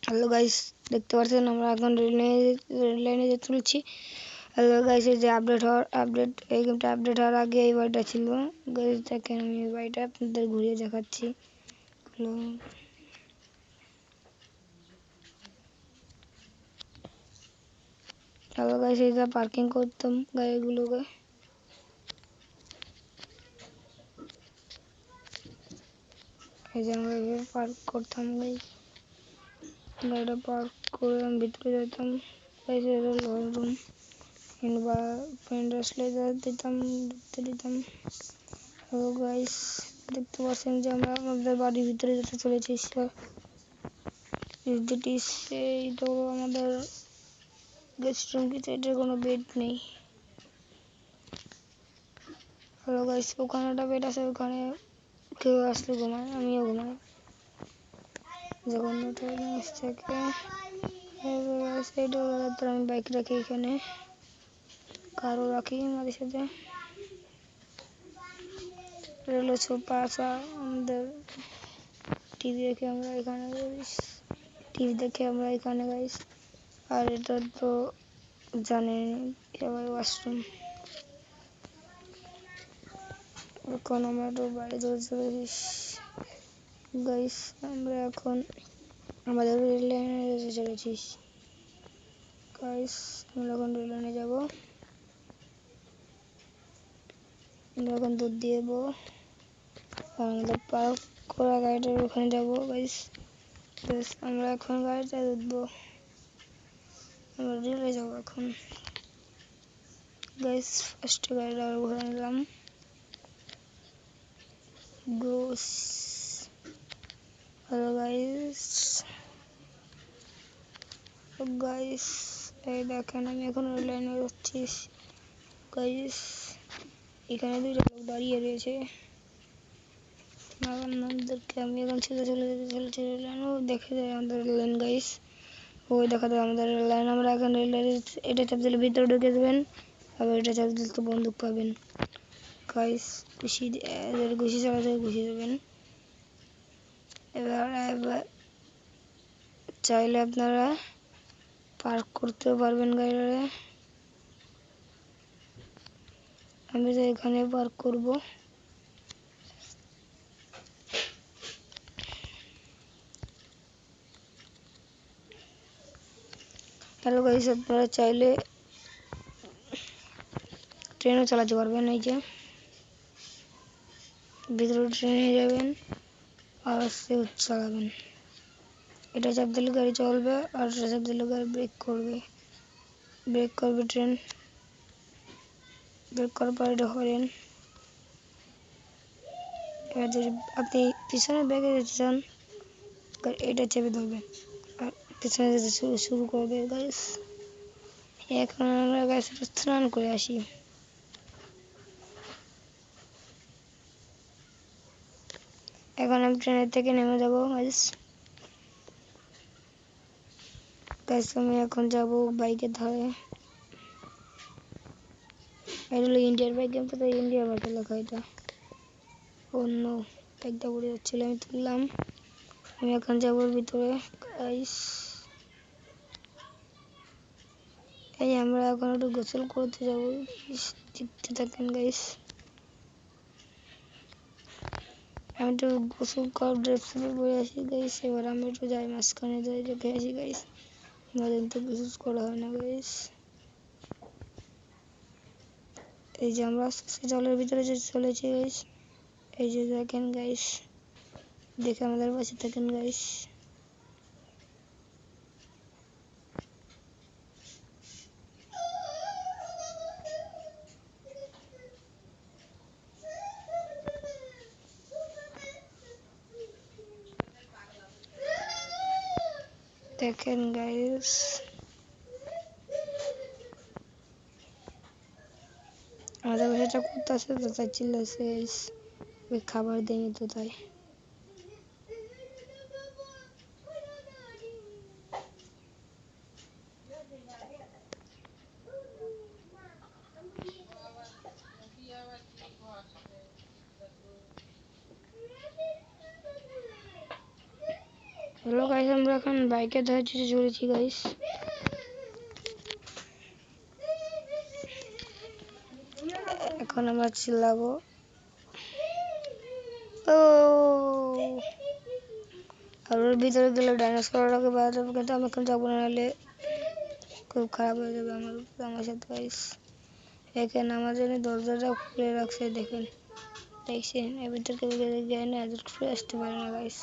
Hello guys, দেখতে পাচ্ছেন আমরা এখন রেল লাইনে চলছি। হ্যালো গাইস, এই যে এই গেমটা আপডেট হওয়ার আগে এই বাড়িটা ছিল। গাইস দেখেন, আমি এই বাড়িটা আপনাদের ঘুরিয়ে দেখাচ্ছি। হ্যালো হ্যালো গাইস, এই যে পার্কিং করতাম গাড়িগুলোকে। এই যে আমরা এভাবে পার্ক করতাম গাইস, গাড়িটা পার্ক করে আমি ভিতরে যেতাম। গাইস এটা রুম কিংবা ফ্রেন্ড আসলে দিতাম, ঢুকতে দিতাম। হ্যালো গাইস, দেখতে পাচ্ছেন যে আমরা আমাদের বাড়ির ভিতরে যেতে চলেছি। এইটা আমাদের গেস্ট রুম, কিন্তু এটার কোনো বেড নেই। হ্যালো গাইস, ওখানে একটা বেড আছে, ওখানে কেউ আসলে ঘুমায়, আমিও ঘুমাই যখন থেকে। আমি বাইক রাখি এখানে, কারও রাখি আমাদের সাথে। রেলো সোফা আছে আমাদের, টিভি দেখে আমরা এখানে গাইস। আর এটা তো জানেন সবাই, ওয়াশরুম। এখন আমরা তো বাড়ি চলেছি গাইস। আমরা এখন আমাদের রেল লাইনে চলেছি গাইস। আমরা এখন রেল লাইনে যাবো, আমরা এখন দুধ দিয়ে দেবো। আমাদের পার্ক করা গাড়িটার ওখানে যাবো গাইস। আমরা এখন গাড়িটা উঠবো, আমরা রেলে যাবো এখন গাইস। ফার্স্ট গাড়িটা ঘুরে নিলাম গোস। হ্যালো গাইস, এই দেখেন আমি এখন রেল লাইনে যাচ্ছি গাইস। এখানে দুইটা লোক দাঁড়িয়ে রয়েছে, আমাদেরকে আমি এখন চলে চলেছি রেল লাইন। ও দেখে যায় আমাদের রেল লাইন গাইস, ওই দেখা যায় আমাদের রেল লাইন। আমরা এখন রেল লাইনে এটা চাপ দিলে ভিতরে ঢুকে দেবেন, আবার এটা চাপ দিলে তো বন্দুক পাবেন গাইস। ঘুষি চালাতে ঘুষি দেবেন। এবার চাইলে আপনারা পার্ক করতেও পারবেন গাড়িটা। আমি তো এখানে পার্ক করব। হ্যালো গাইস, আপনারা চাইলে ট্রেনও চালাতে পারবেন। এই যে ভিতরে ট্রেনে যাবেন আর সে চালাবেন। এটা চাপ দিলে গাড়ি চলবে, আর এটা চাপ দিলে গাড়ি ব্রেক করবে ট্রেন। ব্রেক করার পর এটা হরেন। এবার যদি আপনি পিছনে ব্যাগে যেতে চান, এটা চেপে ধরবেন আর পিছনে যেতে শুরু করবে গাইস। এখন আমরা গাইস স্নান করে আসি। এখন আমি ট্রেনের থেকে নেমে যাবো গাইস। আমি এখন যাব বাইকের ধারে। এটা হলো ইন্ডিয়ার বাইক, কিন্তু তো ইন্ডিয়ার বাইক লেখা এটা। অন্য বাইকটা পড়ে যাচ্ছিল, আমি তুললাম। আমি এখন যাবো ভিতরে গাইস। এই আমরা এখন একটু গোসল করতে যাবো, দেখতে থাকেন গাইস। আমি একটু গোসল কর ড্রেস পরে আসি গাইস। এবার আমি একটু যাই মাঝখানে যাই, রেখে আসি গাইস। আমাদের তো গোসল করা হয় না গাইস। এই যে আমরা জলের ভিতরে যে চলেছি গাইস, এই যে দেখেন গাইস, দেখে আমাদের পাশে থাকেন গাইস। দেখেন গাইস, আমাদের বাসাটা করতেছে তো তাই চিল্লাছে গাইস। ওই খাবার দেয়নি তো তাই। হ্যালো গাইস, আমরা এখন বাইকের ধারে চলেছি গাইস। এখন আমরা চিল্লাবো ও, আর ওর ভিতরে গেলে ডাইনোসরটাকে বাঁধা যাবে, কিন্তু আমি এখন যাবো না, নাহলে খুব খারাপ হয়ে যাবে আমার সাথে গাইস। এখানে আমার জন্য দরজাটা খুলে রাখছে, দেখছেন এর ভিতর কেউ যায় না, খুলে আসতে পারে না গাইস।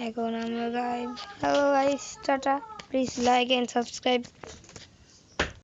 এখন আমরা guys, hello guys, tata, please like and subscribe.